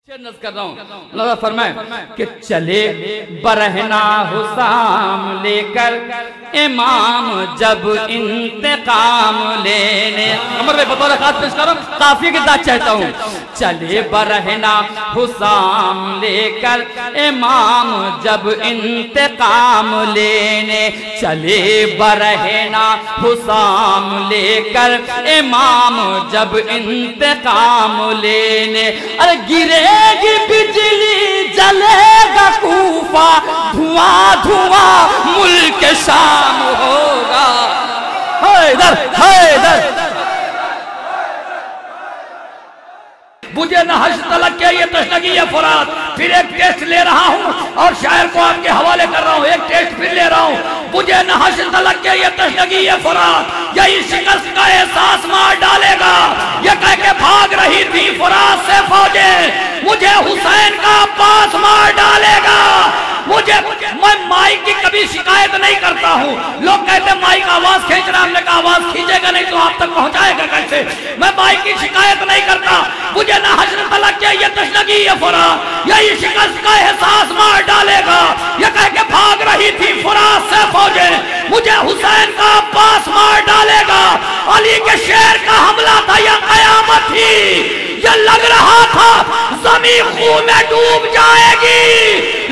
कर रहा हूँ फरमाए कि चले बरहना हुसाम लेकर इमाम जब इंतकाम लेने। अमर भाई बतौर खास पेश करो, काफी के साथ चाहता हूँ। चले बरहना हुसाम लेकर इमाम जब इंतकाम लेने, चले बरहना हुसाम लेकर इमाम जब इंतकाम लेने। अरे गिरेगी बिजली जलेगा कूफा, धुआं धुआं मुल्क शाम होगा। हैदर हैदर मुझे न हर्ष तलक के ये तशनगी ये फुरात। फिर एक टेस्ट ले रहा हूँ और शायर को आपके हवाले कर रहा हूँ। एक टेस्ट फिर ले रहा हूँ। मुझे न हर्ष तलक के ये तशनगी ये फुरात, यही शिकस्त का एहसास मार डालेगा। ये कह के भाग रही थी फुरात से फौजें, मुझे हुसैन का पास मार डालेगा। मैं माइक की कभी शिकायत नहीं करता हूँ। लोग कहते माइक आवाज खींच रहा, हमने कहा आवाज खींचेगा नहीं तो आप तक पहुंचाएगा कैसे। मैं माइक की शिकायत नहीं करता। मुझे ना हजरत तलक के ये तशनगी ये फुरात, यही शिकस्त का एहसास मार डालेगा। ये कह के भाग रही थी फुरात से फौजें, मुझे हुसैन का पास मार डालेगा। अली के शेर का हमला था या कयामत थी, ये लग रहा था जमीन खून में डूब जाएगी।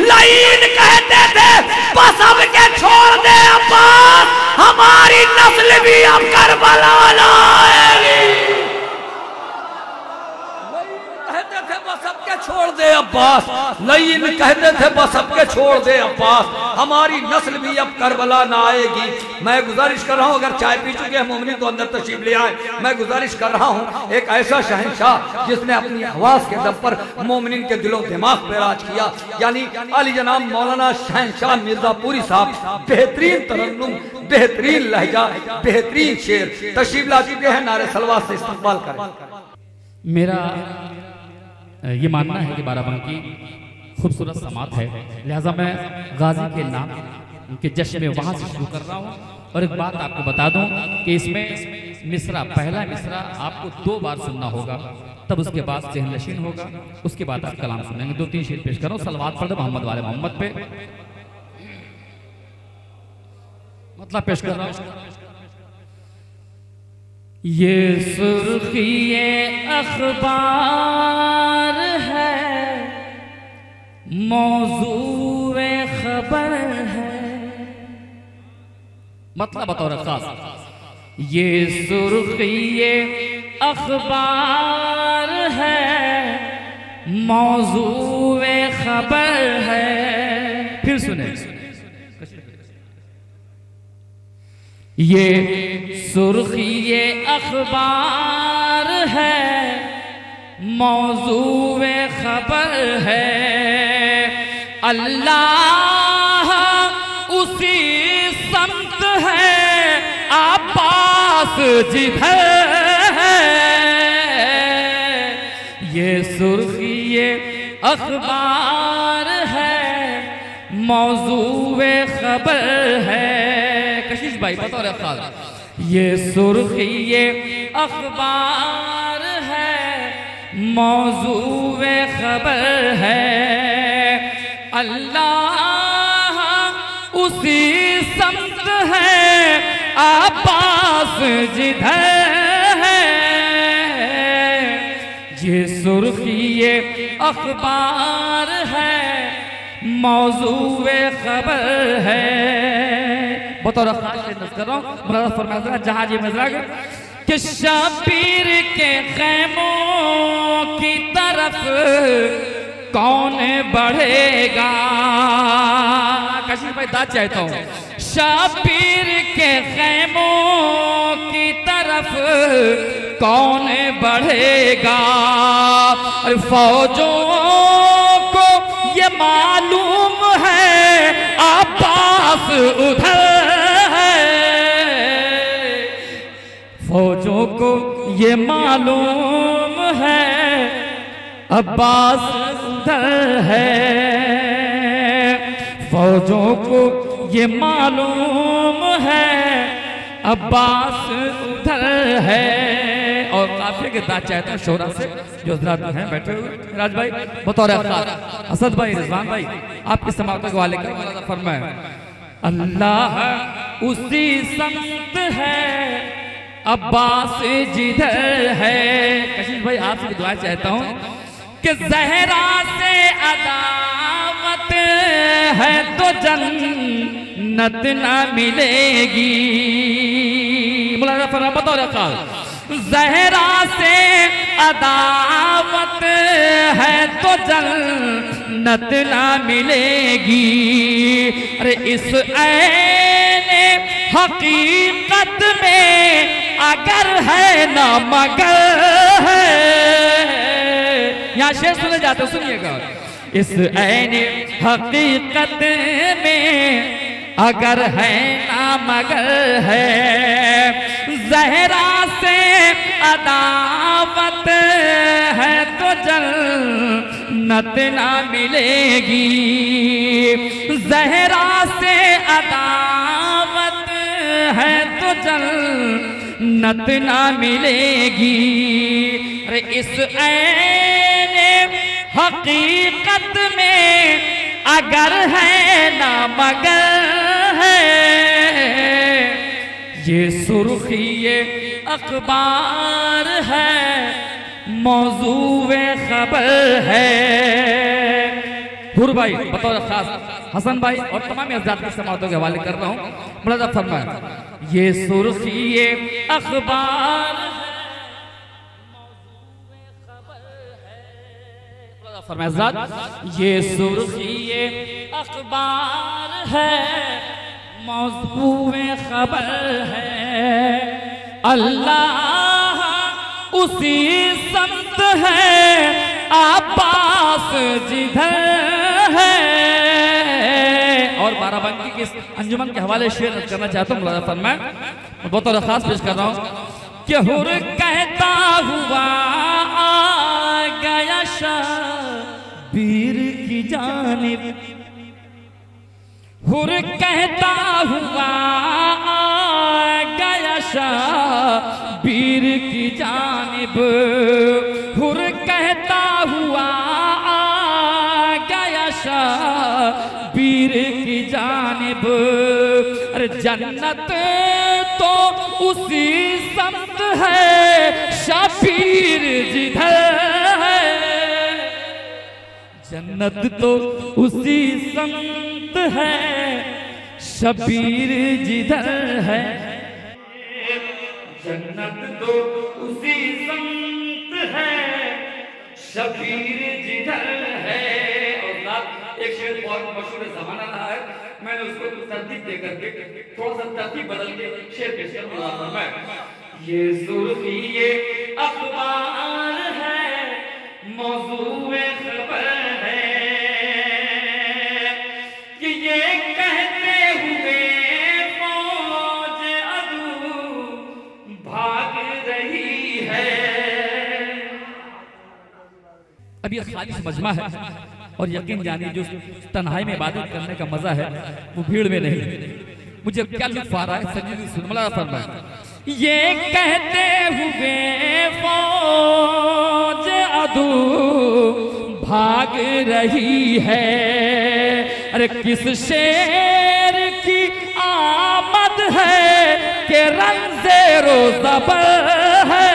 लाइन कहते थे बस अब के छोड़ दे अब्बास, हमारी नस्ल भी अब करबला लाएगी। कहते थे बस अब के छोड़ दे अब्बास, लाइन कहते थे बस अब के छोड़ दे अब्बास, हमारी नस्ल भी अब करबला ना आएगी। मैं गुजारिश कर रहा हूँ, अगर चाय पी चुके हैं मोमिनीन तो अंदर तशरीफ ले आए। मैं गुजारिश कर रहा हूँ एक ऐसा शहंशाह जिसने अपनी आवाज के दम पर मोमिनीन के दिलों दिमाग पे राज किया, यानी अली जनाब मौलाना शहंशाह मिर्जापुरी साहब। बेहतरीन तरन्नुम, बेहतरीन लहजा, बेहतरीन शेर तशरीफ ला चुके हैं। नारे सलवात से इस्तकबाल करें। मेरा ये मानना है कि बाराबंकी खूबसूरत समात है, लिहाजा मैं गाजी के नाम उनके जश्न में वहां से शुरू कर रहा हूँ। और एक बात आपको बता दूं कि इसमें मिसरा, पहला मिसरा आपको 2 बार सुनना होगा, तब उसके बाद सेहन नशीन होगा, उसके बाद आप कलाम सुनेंगे। 2-3 शेर पेश करो, सलवात पढ़ दो मोहम्मद वाले मोहम्मद पे। मतलब पेश कर रहा हूँ। ये सुर्खिए अखबार है, मौजूए खबर है। मतलब बतौर खास ये सुर्खिए अखबार है, मौजूए खबर है। फिर सुने, ये सुर्खिए अखबार है, मौजूए खबर है। अल्लाह उसी समत है, अब्बास जिधर है। ये सुर्खिए अखबार है, मौजूए खबर है। कशिश भाई बतौर खास, ये सुर्खिए अखबार है, मौजूए खबर है। अल्लाह उसी समत है, अब्बास जिधर है। ये सुर्खिए अखबार है, मौजूए खबर है। बतौर खास कर रहा हूँ, फरमाया जहाज मजरा कि शबीर के खैमों की तरफ कौन बढ़ेगा। कशिश भाई दाद चाहता हूँ। शबीर के खैमों की तरफ कौन बढ़ेगा। फौजों को ये मालूम है, अब्बास उधर है। फौजों को ये मालूम है, अब्बास उधर है। फौजों को ये मालूम है, अब्बास उधर है। और और काफिले के दाद चाहता हूँ शोरा से जो हजरात हैं बैठे हुए। राज भाई बतौर असद भाई, रिजवान भाई, आपकी समाप्त के वाले का फरमाए। अल्लाह उसी समत है, अब्बास जिधर है। कशिश भाई आपसे दुआ चाहता हूँ कि जहरा से अदावत है तो जन्नत ना मिलेगी। बतौर जहरा से अदावत है तो जन्नत ना मिलेगी। अरे इस ऐने हकीकत में अगर है ना मगर है। यहाँ शेर सुने जाते, सुनिएगा। इस ऐने हकीकत में अगर है ना मगर है। जहरा से अदावत है तो जन्नत ना मिलेगी। जहरा से अदावत है तो जन्नत ना मिलेगी। अरे इस ऐने हकीकत में अगर है ना मगर है। ये सुर्खी ये अखबार है, मौजूए खबर है। हुर भाई बतौर खास हसन भाई और तमाम हज़रात की समातों के हवाले कर रहा हूँ। मुलाज़ा फरमाए। ये सुर्खी ये अखबार ये सुर्खी ये अखबार है, मौजूए खबर है। अल्लाह उसी समत है, अब्बास जिधर है। और बाराबंकी के अंजुमन के हवाले शेर करना चाहता हूँ। मुलाज़ा फरमाए, बहुत और खास पेश कर रहा हूँ कि हुर कहता हुआ आ गया शाबीर की जानिब। हुर कहता हुआ आ गया शाबीर की जानिब। हुर कहता हुआ आ गया शाबीर की जानिब। अरे जन्नत तो उसी समत है, शबीर जिधर है। जन्नत तो उसी समत है, शबीर जिधर है। जन्नत तो उसी समत है, शबीर जिधर है। और एक शेर बहुत मशहूर ज़माना रहा है, मैंने उसको तरतीब दे करके थोड़ा सा तरतीब बदल के शेर पेश कर रहा मैं। ये सुर्खी ये अखबार है, मौजूए खबर है। कि ये कहते हुए फौज अदू भाग रही है। अब ये खाली मजमा है और यकीन जानिए जो तन्हाई में इबादत करने का मजा है वो भीड़ में नहीं। मुझे क्या लुत्फ आ रहा है, संजीद सुनमला फरमाए। ये कहते हुए फौज अदू भाग रही है। अरे किस शेर की आमद है कि रंज़ेरो ज़बर है।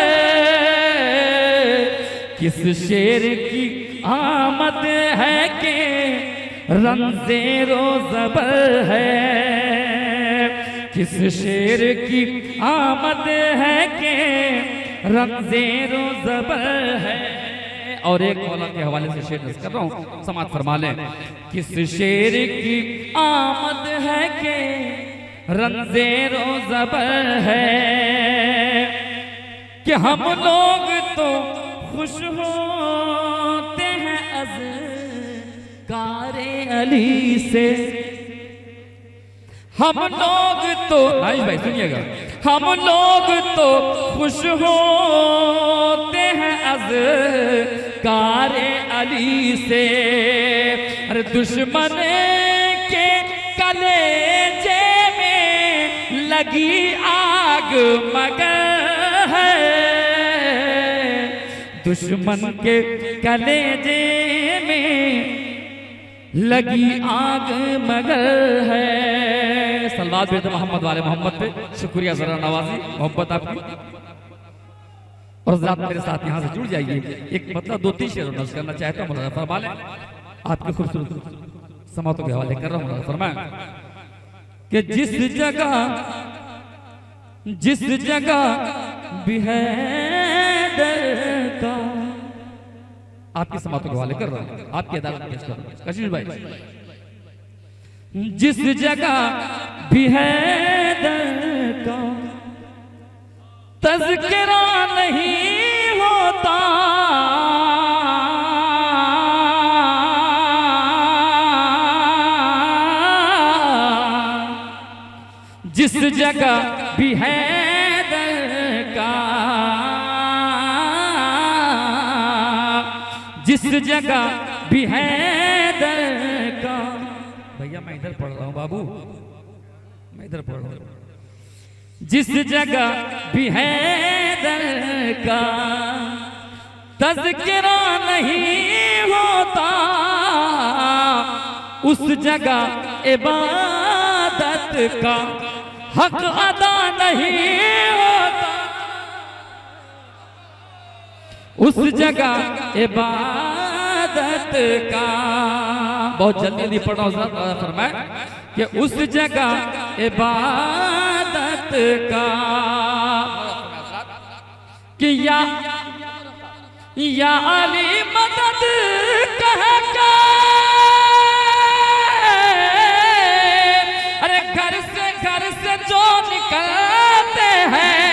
किस शेर की आमद है कि रंज़ेरो ज़बर है। किस शेर की आमद है कि रंज़ेरो ज़बर है। और एक मौला के हवाले से शेर नज़र कर रहा हूँ, समात फरमा लें। किस शेर की आमद है कि रंज़ेरो ज़बर है। कि हम लोग तो खुश होते हैं अज़कारे अली से। हम लोग तो भाई सुनिएगा, हम लोग तो खुश होते हैं अज़कारे अली से। अरे दुश्मन के कलेजे में लगी आग मगर है। दुश्मन के कलेजे में लगी आग मगर है। सलवात बेद मोहम्मद वाले मोहम्मद पे शुक्रिया जरा नवाजी मोहब्बत आपकी। और ज़रा मेरे साथ यहाँ से जुड़ जाइए। एक मतलब 2-3 शेर नज़्म करना चाहता हूँ, फरमा लें। आपके खूबसूरत समातों के हवाले कर रहा हूँ। फरमाएं कि जिस जगह भी है दर्द का, आपकी समातों के हवाले कर रहा हूँ, आपकी अदालत पेश कर रहा हूँ कशिश भाई। जिस जगह भी है दर्द का तज़किरा नहीं होता, जिस जगह भी है दर का, जिस जगह भी है दर का। भैया मैं इधर पढ़ रहा हूँ बाबू, मैं इधर पढ़ रहा हूँ। जिस जगह भी है दर का तज़किरा नहीं होता, उस जगह इबादत का हक अदा नहीं होता, उस जगह इबादत का। बहुत जल्दी नहीं पढ़ा हूँ, फरमाए कि उस जगह इबादत का कि या अली मदद कह के, अरे घर से जो निकलते हैं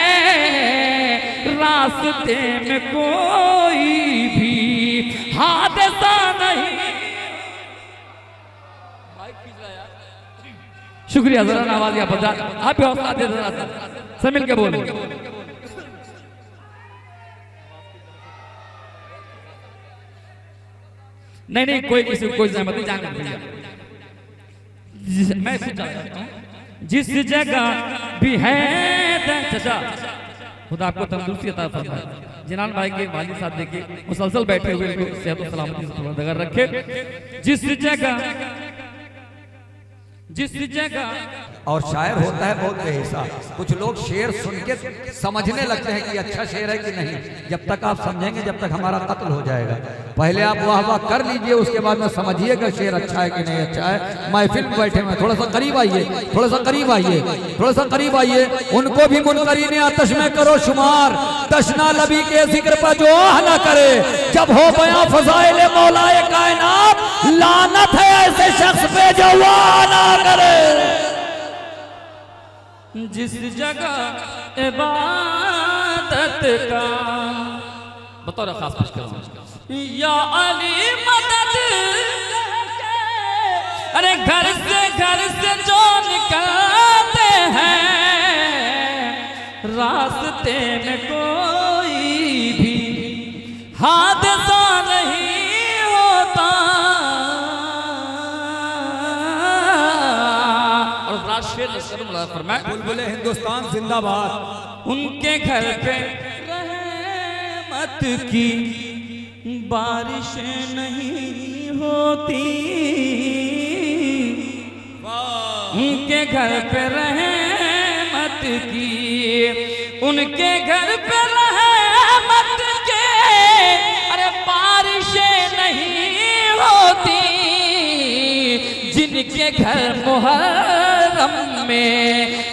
रास्ते में कोई भी हादसा नहीं। शुक्रिया जरा नवाजिया बजा, आप भी हौसला दे जरा सब मिल के बोलो। नहीं कोई किसी कोई जहमत नहीं, जाने भैया। मैं जिस जगह भी है चाचा, खुदा आपको तंदुरुस्ती अता फरमाए। जिनान भाई के वालिद साहब देखिए मुसलसल बैठे हुए, इनको सेहत और सलामती से परवरदिगार रखे। जिस जगह और शायर होता है बहुत बेहिसा। कुछ लोग शेर सुन के समझने लगते हैं कि अच्छा शेर है कि नहीं। जब तक आप समझेंगे जब तक हमारा कत्ल हो जाएगा। पहले आप वाह वाह कर लीजिए, उसके बाद में समझिएगा शेर अच्छा है कि नहीं अच्छा है। महफिल में बैठे हुए थोड़ा सा करीब आइए, थोड़ा सा करीब आइए, थोड़ा सा करीब आइए। उनको भी मुनकरीने आतिश में करो शुमार, तशना लबी के जिक्र पर जो आह ना करे। जब हो बयां फज़ाइल मौलाए कायनात, लानत है ऐसे शख्स पे जो वाह ना करे। जिस जगह इबादत का बतौर खास पेश कर रहा हूं, या अली मदद, अरे घर से जो निकलते हैं रास्ते में कोई भी हादसा नहीं होता। और फरमाए बुलबुले हिंदुस्तान जिंदाबाद। उनके घर पे रहमत की बारिशें नहीं होती, उनके घर पे रहमत की, उनके घर पे रहमत के, अरे बारिशें नहीं होती। जिनके घर मुहर्रम में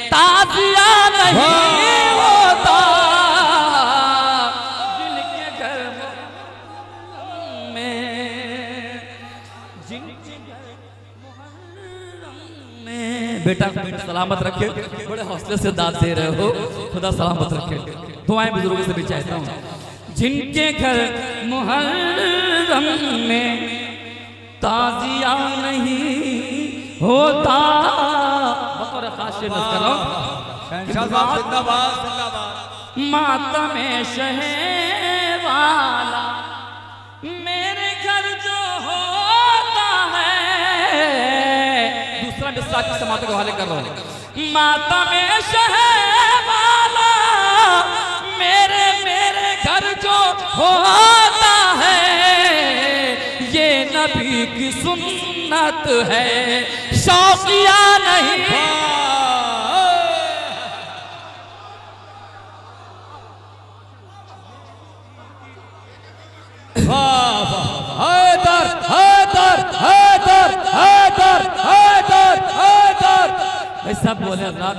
ताजिया नहीं होता, जिनके घर में, जिनके घर मुहर्रम में। बेटा सलामत रखे, बड़े हौसले से दाद दे रहे हो, खुदा सलामत रखे। दुआएं बुजुर्गों से भी चाहता हूँ। जिनके घर मुहर्रम में ताजिया नहीं होता, बतौर खास शेर कर रहा हूं। मातम शहे वाला मेरे घर जो होता है, दूसरा मिसरा की समात के हवाले कर रहा हूं। मातम शहे वाला मेरे घर जो होता नबी की सुन्नत है, शौकिया नहीं। हैदर हैदर हैदर हैदर हैदर हैदर। भाई सब बोले हज़रात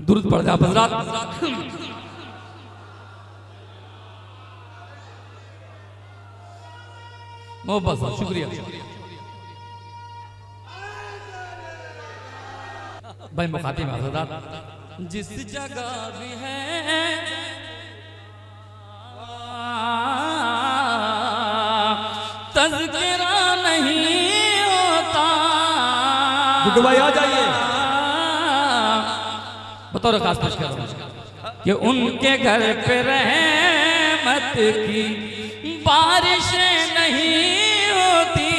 दुरूद पढ़ जाओ हज़रात। मोहब्बत शुक्रिया भाई। मुखातिब हज़रात जिस जगह भी है तज़किरा नहीं होता। गुड्डू भाई आ जाइए। बतौर खास पेश कर रहा हूं कि उनके घर पे रहमत की बारिशें नहीं होती,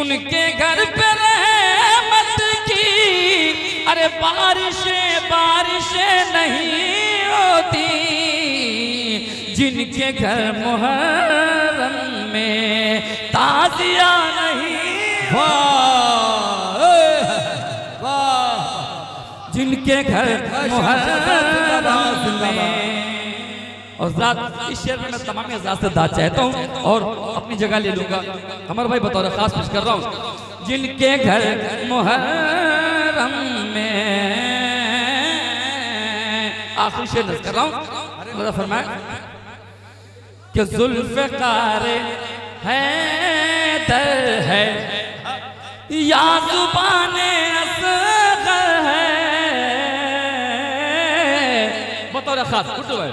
उनके घर पे रहमत की अरे बारिशें बारिशें नहीं होती, जिनके घर मुहर्रम में ताज़िया नहीं। वाह वाह। जिनके घर मुहर्रम में। और ज़ात इस शेर में मैं तमाम ज़ात से दाद चाहता हूँ और अपनी जगह ले लूँगा। हमारे भाई बतौर खास पेश कर रहा हूँ। जिनके घर मुहर्रम में आखिरी शेर नज़र कर रहा हूँ। मेरा फरमाया कि ज़ुल्फ़िकार हैदर है या ज़ुबाने असग़र है। बतौर खास गुड्डू भाई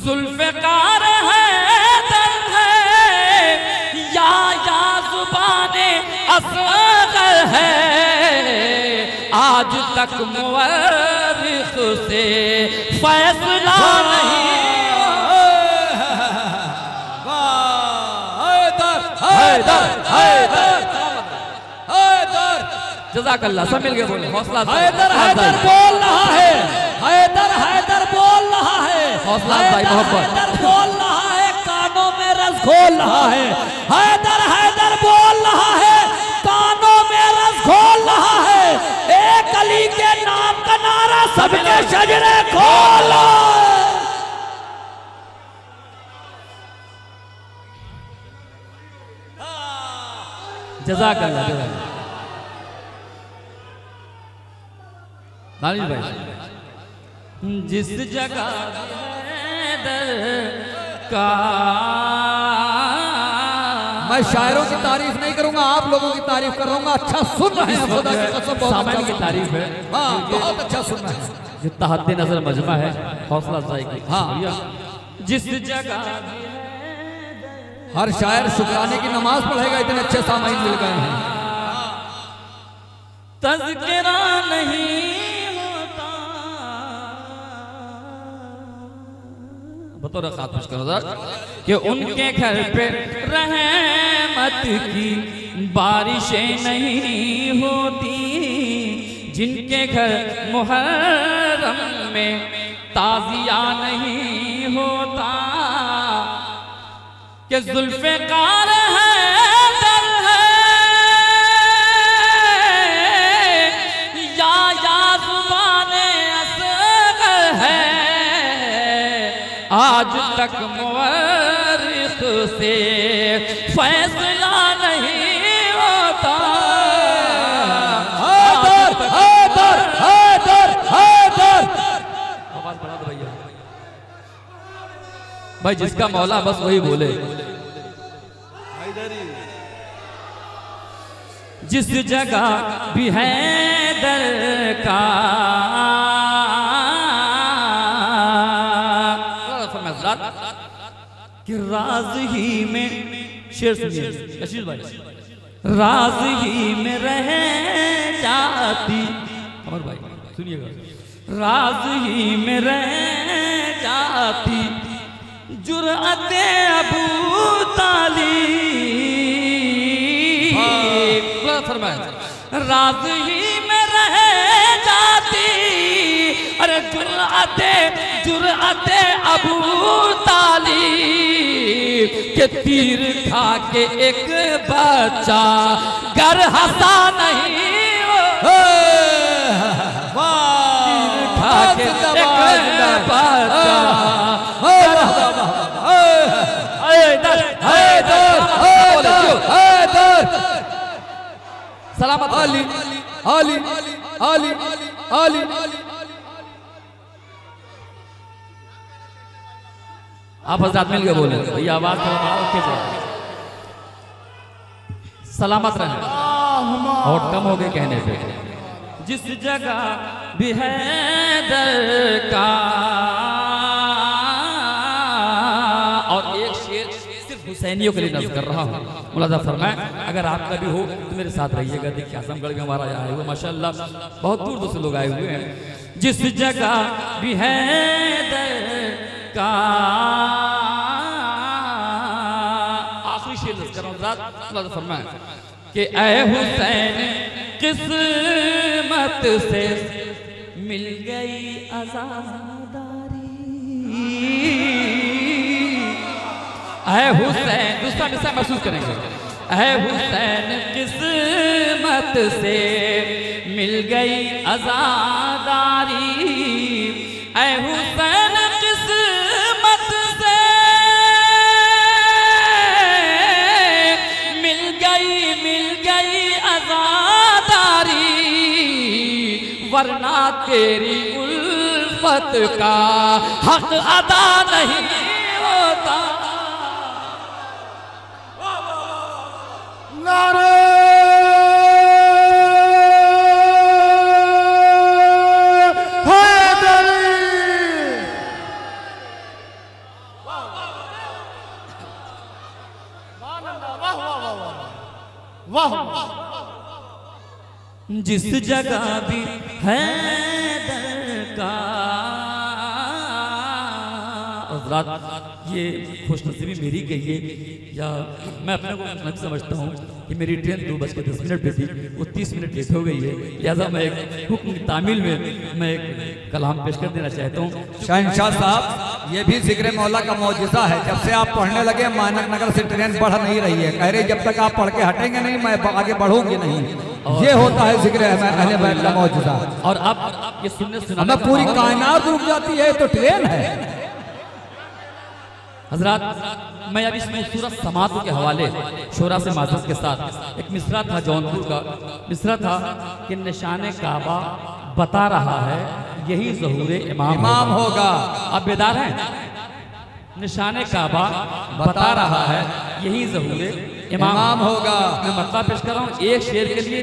ज़ुल्फ़िकार हैदर है या ज़ुबाने असग़र है। आज तक मुअर्रिख़ से फैसला नहीं। हैदर हैदर हैदर। जज़ाकल्लाह। सब मिल के बोले हौसला। हैदर हैदर बोल रहा है, हैदर हैदर बोल रहा है, हौसला भाई मोहब्बत हैदर बोल रहा है, कानों में रस घोल रहा है। हैदर हैदर बोल रहा है, कानों में रस घोल रहा है। एक अली के नाम का नारा सबके शजरे खोलो। जज़ाकल्लाह जज़ाकल्लाह। नानी भाई जिस जगह हैदर का। मैं शायरों की तारीफ नहीं करूंगा, आप लोगों की तारीफ कर रहा हूँ। अच्छा सुन रहे हैं, खुदा की कसम बहुत सामने की तारीफ है। हाँ बहुत अच्छा सुन रहे हैं। जो तहद्दी नजर मजमा है हौसला अफजाई की। हाँ जिस जगह हर शायर शुक्राने की नमाज पढ़ेगा, इतने अच्छे सामाइन मिल गए हैं। तज़किरा नहीं होता। बतौर खास पेश करो कि उनके घर पे रहमत की बारिशें नहीं होती, जिनके घर मुहर्रम में ताज़िया नहीं होता। कि ज़ुल्फ़िकार हैदर है या ज़ुबाने असग़र है। आज तक मुअर्रिख़ से फैसला नहीं होता। हैदर हैदर हैदर हैदर। आवाज़ बढ़ा दो भैया। भाई जिसका मौला बस वही बोले। जिस जगह भी हैदर का कि राज ही में शेर सुनिए आशीष भाई, राज ही में रह जाती। अमर भाई सुनिएगा। राज ही में रह जाती जुर्अते अबू तालिब। राज ही में रह जाती अरे जुर्अते अबू तालिब। कि तीर खा के एक बच्चा गर हंसा नहीं तीर खा के एक बच्चा सलामत अली अली अली अली आप हजरात मिल के बोले भैया आवाज थोड़ा सलामत रहे और कम हो गए कहने पे। जिस जगह भी है दर का और एक शेर सिर्फ हुसैनियों के लिए नज़्म कर रहा हूँ। मुलाजा फरमाए अगर आपका भी हो तो मेरे साथ रहिएगा। देखिए आजमगढ़ के हमारा आए हुए माशाल्लाह बहुत दूर दूर से लोग आए हुए हैं। जिस जगह भी है दर का आखिरी शेर नज़्म कर रहा हूँ। मुलाजा फरमाए कि ऐ हुसैन किस्मत से मिल गई आजादारी। ऐ हुसैन दूसरा मिसरा महसूस करेंगे। ऐ हुसैन किस्मत से मिल गई आजादारी। ऐ हुसैन किस्मत से मिल गई आजादारी। वरना तेरी उल्फत का हक अदा नहीं होता। नारे जिस जगह भी है दर का। ये खुशनसीबी मेरी गई है या मैं अपने को खुशनसीब समझता हूँ कि मेरी ट्रेन 2:10 पे थी, वो 30 मिनट लेट हो गई है। लिहाजा मैं एक हुक्म तामील में मैं एक कलाम पेश कर देना चाहता हूँ। शहंशाह साहब ये भी जिक्र मौला का मौजूदा है। जब से आप पढ़ने लगे मानक नगर से ट्रेन बढ़ नहीं रही है। कह रहे जब तक आप पढ़ के हटेंगे नहीं मैं आगे बढ़ूंगी नहीं। ये होता है जिक्र अहले बैत का मौजूदा। और अब ये सुनने हमें पूरी कायनात रुक जाती है तो ट्रेन है। हजरात मैं अब इसमें खूबसूरत समातों के हवाले शोरा से माजरत के साथ एक मिसरा था जौनपुर का मिसरा था कि निशाने काबा बता रहा है यही ज़हूर इमाम होगा। आप बेदार हैं? निशाने काबा बता रहा है यही ज़हूर इमाम होगा। मैं मतलब पेश कर रहा हूँ। एक शेर के लिए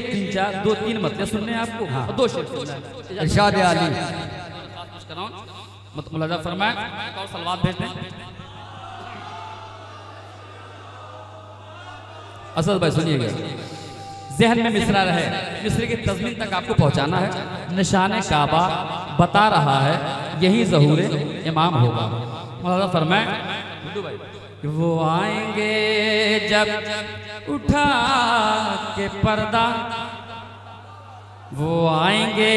2-3 मतलब सुनने हैं आपको। हाँ। 2 शेर सुनना है। इरशाद आली पेश कर रहा हूँ। मुलाजा फरमाए और सलवात भेज दें। असद भाई सुनिएगा, जहन में मिसरा रहे, मिसरे की तज़मीन तक आपको पहुंचाना है। निशाने काबा बता रहा है यही ज़हूर इमाम होगा। मौलाना फरमाए वो आएंगे जब उठा के पर्दा। वो आएंगे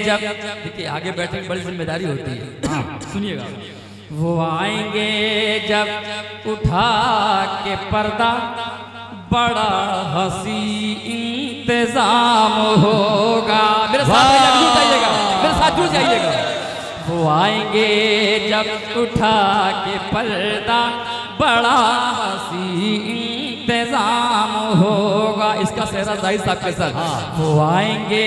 जब देखिए आगे बैठने की बड़ी जिम्मेदारी होती है। हाँ सुनिएगा। वो आएंगे जब उठा के पर्दा बड़ा हंसी इंतजाम होगा। मेरे साथ जुड़ जाइएगा, मेरे साथ जुड़ जाइएगा। वो आएंगे जब उठा के पर्दा बड़ा हंसी इंतजाम होगा। इसका सेहरा जाहिर साहब के साथ। वो आएंगे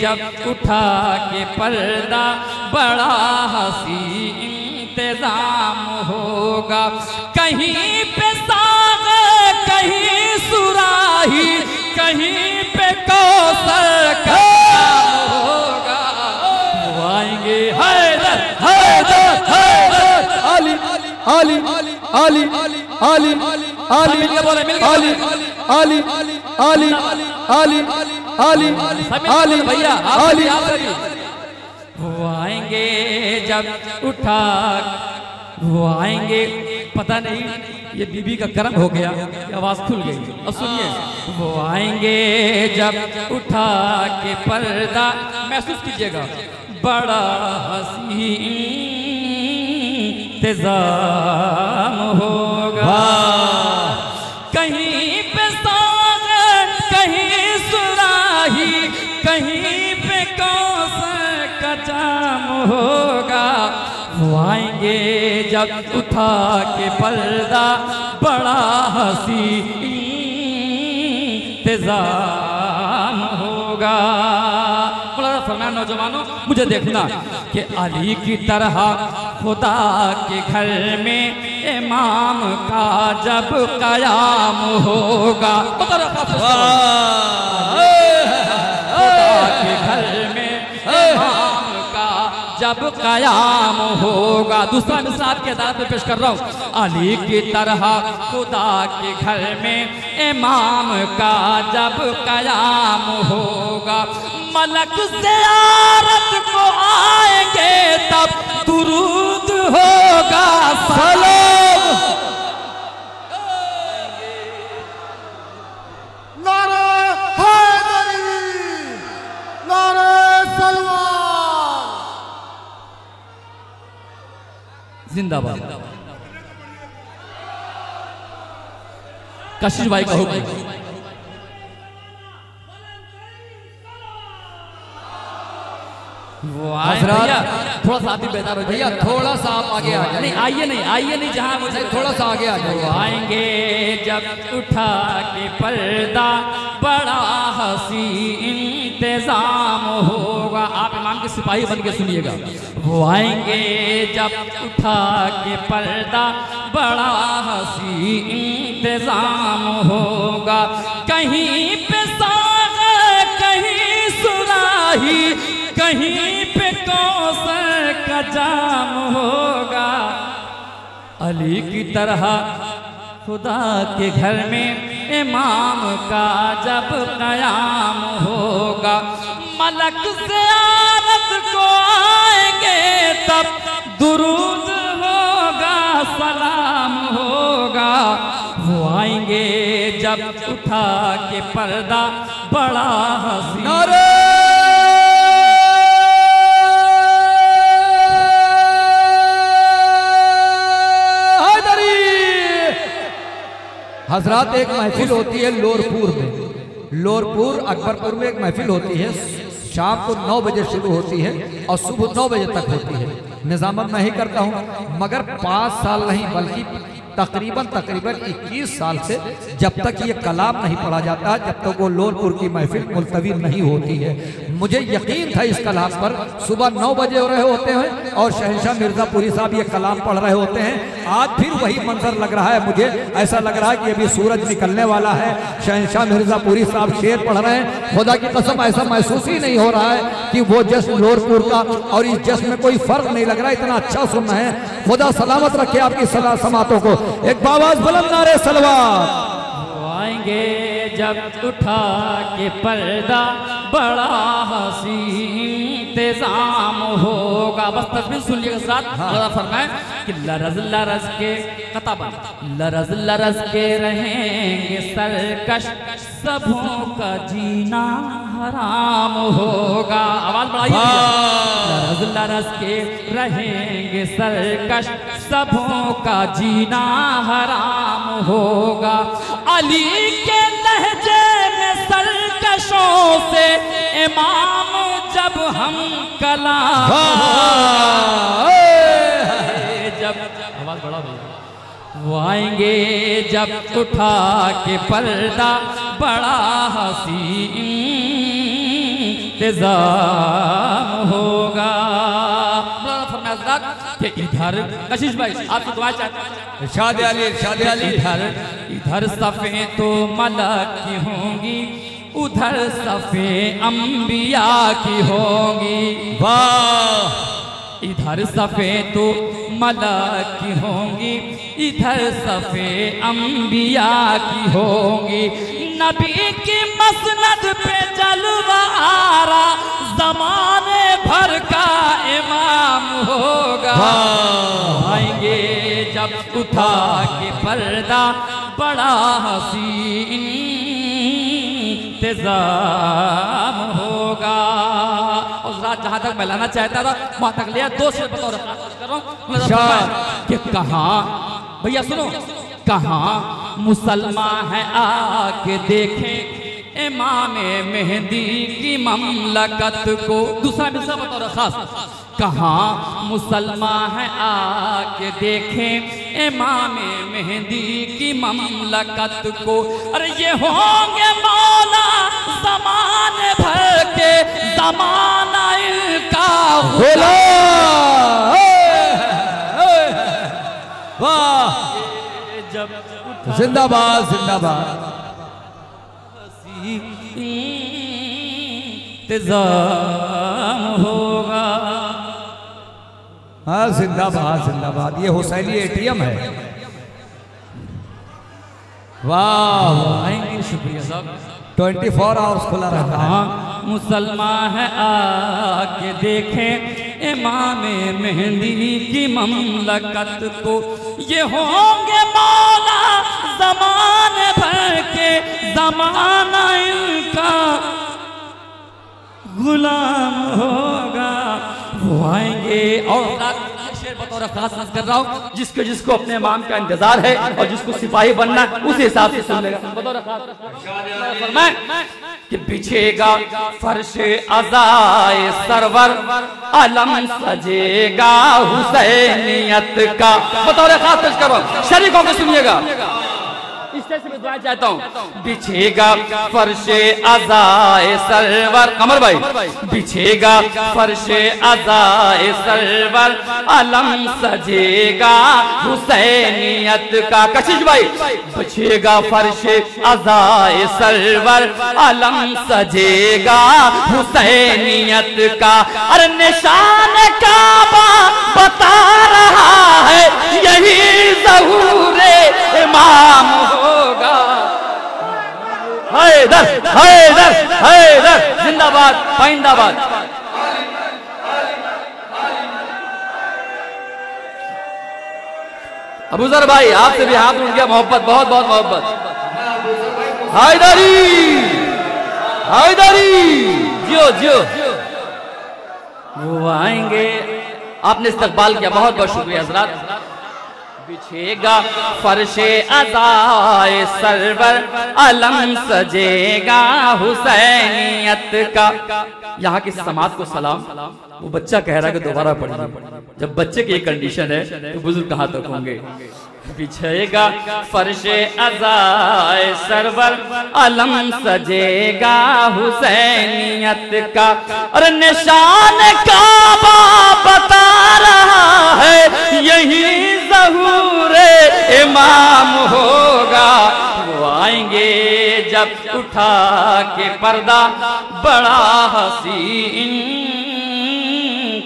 जब उठा के पर्दा बड़ा हंसी इंतजाम होगा। कहीं पे सागर कहीं सुराही कहीं पे कौसर का होगा। वो आएंगे हैदर हैदर हैदर अली अली अली अली अली अली अली अली अली अली अली भैया अली। वो आएंगे जब उठा। वो आएंगे पता नहीं ये बीबी का कर्म हो गया, आवाज खुल गई। अब सुनिए। वो आएंगे जब उठा के पर्दा महसूस कीजिएगा बड़ा हंसी इंतजाम होगा। होगा। कहीं पे सागर कहीं सुराही कहीं पे कौसर का जाम होगा। वो आएंगे जब उठा के पर्दा बड़ा हंसी इंतजाम होगा। फरमाया नौजवानों मुझे देखना कि अली की तरह खुदा के घर में इमाम का जब कयाम होगा। खुदा के घर में इमाम का जब कयाम होगा। दूसरा मिसाल के आधार पे पेश कर रहा हूँ। अली की तरह खुदा के घर में इमाम का जब कयाम होगा। मलक ज़ियारत को आएंगे तब दुरूद होगा सलाम। नारे हैदरी, नारे सलमान। जिंदाबाद। कशिश भाई का हुक्म। थोड़ा सा आदमी बेहतर हो भैया, थोड़ा सा आप आगे आ जाइए। नहीं आइए नहीं जहाँ मुझे थोड़ा सा आगे आ जाइए। आएंगे जब उठा के पर्दा बड़ा हंसी इंतजाम होगा। आप इमाम के सिपाही बन के सुनिएगा। वो आएंगे जब उठा के पर्दा बड़ा हंसी इंतजाम होगा। कहीं पे सागर कहीं सुराही कहीं पे कौसर का जाम होगा। अली की तरह खुदा के घर में इमाम का जब कयाम होगा। मलक ज़ियारत को आएंगे तब दुरूद होगा सलाम होगा। वो आएंगे जब उठा के पर्दा बड़ा हंसी। हजरात, एक महफिल होती है लोरपुर में। लोरपुर अकबरपुर में एक महफिल होती है। शाम को 9 बजे शुरू होती है और सुबह 9 बजे तक होती है। निजामत मैं ही करता हूँ, मगर 5 साल नहीं बल्कि तकरीबन 21 साल से जब तक ये कलाम नहीं पढ़ा जाता, जब तक वो लोरपुर की महफिल मुलतवी नहीं होती है। मुझे यकीन था इस कलाम पर। सुबह 9 बजे हो रहे होते हैं और शहंशाह मिर्ज़ापुरी साहब ये कलाम पढ़ रहे होते हैं। आज फिर वही मंजर लग रहा है। मुझे ऐसा लग रहा है कि अभी सूरज निकलने वाला है। शहंशाह मिर्ज़ापुरी साहब शेर पढ़ रहे हैं। खुदा की कसम ऐसा महसूस ही नहीं हो रहा है कि वो जश्न लोरपुर का और इस जश्न में कोई फर्क नहीं लग रहा। इतना अच्छा सुनना है। खुदा सलामत रखे आपकी समातों को। एक बावाज़ बुलंद नारे सलवात। आएंगे जब उठा के पर्दा बड़ा हंसी इंतजाम होगा। बस तस्वीर सुन लीजिएगा साथ। फरमाए कि लरज लरज के कताबन लरज लरज के रहेंगे सरकश सबों का जीना हराम होगा। आवाज बढ़ाइए। लरज लरज के रहेंगे सरकश सबों का जीना हराम होगा। अली के लहजे में सरकशों से इमाम जब हम कलाम जब आवाज बढ़ा वो आएंगे जब उठा के पर्दा बड़ा हंसी इंतजाम होगा। कि इधर कशिश भाई आपकी दुआ चाहते हैं। इरशाद अली, इरशाद अली। इधर सफ़े तो मलक की होंगी उधर सफ़े अंबिया की होंगी। वाह। इधर सफ़े तो मलक की होंगी इधर सफ़े अंबिया की होंगी। नबी की मसनद पे जलवा आरा ज़माने भर का इमाम होगा। आएंगे जब उठा के पर्दा बड़ा हंसी इंतजाम होगा। और रात जहाँ तक मैं लाना चाहता था वहाँ तक लिया। 2 से बताओ कर रहा हूँ कि कहाँ भैया सुनो कहाँ मुसलमान है आके देखें इमाम मेहदी की ममलकत को। दूसरा मिसरा बतौर खास, कहाँ मुसलमान है आके देखें इमाम मेहदी की ममलकत को। अरे ये होंगे मौला ज़माने भर के, ज़माना इनका वाह, जब जिंदाबाद जिंदाबाद। इंतजाम होगा। हाँ जिंदाबाद जिंदाबाद। ये हुसैनी एटीएम है। वाह शुक्रिया साहब। 24 आवर्स खुला रहता है। मुसलमान है आके देखें इमाम मेहंदी की ममलकत को। ये होंगे मौला ज़माने भर के, ज़माना इनका गुलाम होगा। वो आएंगे और शेर बतौर खास कर रहा हूँ, जिसको जिसको अपने इमाम का इंतजार है और जिसको सिपाही बनना उस हिसाब से सुन लेगा। बतौर खास फरमाएं कि बिछेगा फर्श अज़ाए सरवर, अलम सजेगा हुसैनियत का। बतौर खास पेश कर रहा हूँ, शरीकों को सुनिएगा। इस तरह से मैं दुआ चाहता हूँ। बिछेगा फर्श अज़ाए सरवर, कमर भाई, बिछेगा फर्श अज़ाए सरवर, अलम सजेगा हुसैनियत का। कशिश भाई, बिछेगा फर्श अज़ाए सरवर, अलम सजेगा हुसैनियत का। अरे निशान काबा बता रहा है, यही ज़हूरे इमाम होगा। हैदर हैदर हैदर जिंदाबाद पाइंदाबाद। अबूजर भाई आपसे भी हाथ उठ गया, मोहब्बत, बहुत बहुत मोहब्बत। हैदरी हैदरी, जियो जियो। वो आएंगे, आपने इस्तकबाल किया, बहुत बहुत शुक्रिया हज़रात। बिछेगा फर्शे अज़ाए सरवर, अलम सजेगा हुसैनियत का। यहाँ की समाज को सलाम। वो बच्चा कह रहा है कि दोबारा पढ़िए। जब बच्चे की कंडीशन है तो बुजुर्ग कहाँ तक होंगे। बिछेगा फर्शे अज़ाए सरवर, अलम सजेगा हुसैनियत का। और निशान काबा बता रहा है, यही ज़हूरे इमाम होगा। वो आएंगे जब उठा के पर्दा, बड़ा हसीन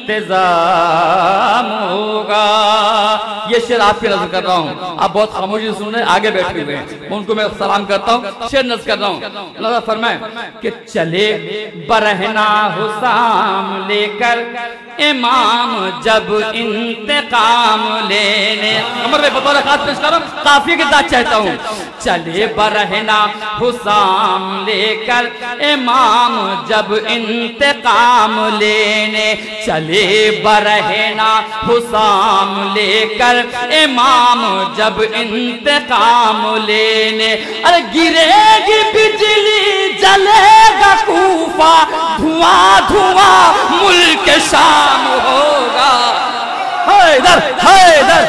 इंतजाम होगा। ये शेर आपकी नजर कर रहा हूँ, आप बहुत खामोशी से सुन रहे हैं, आगे बैठे हुए हैं, उनको मैं सलाम करता हूँ। शेर नजर कर रहा हूँ, नजर फरमाए कि चले बरहना हुसाम लेकर इमाम जब इंतकाम लेने। अमर भाई बतौर खास पेश कर रहा हूँ, काफी के साथ चाहता हूँ। चले बरहना हुसाम लेकर इमाम जब इंतकाम लेने, चले बरहना हुसाम लेकर इमाम जब इंतकाम लेने। अरे गिरेगी बिजली जलेगा कूफा, धुआं धुआं मुल्क शाम होगा। हैदर हैदर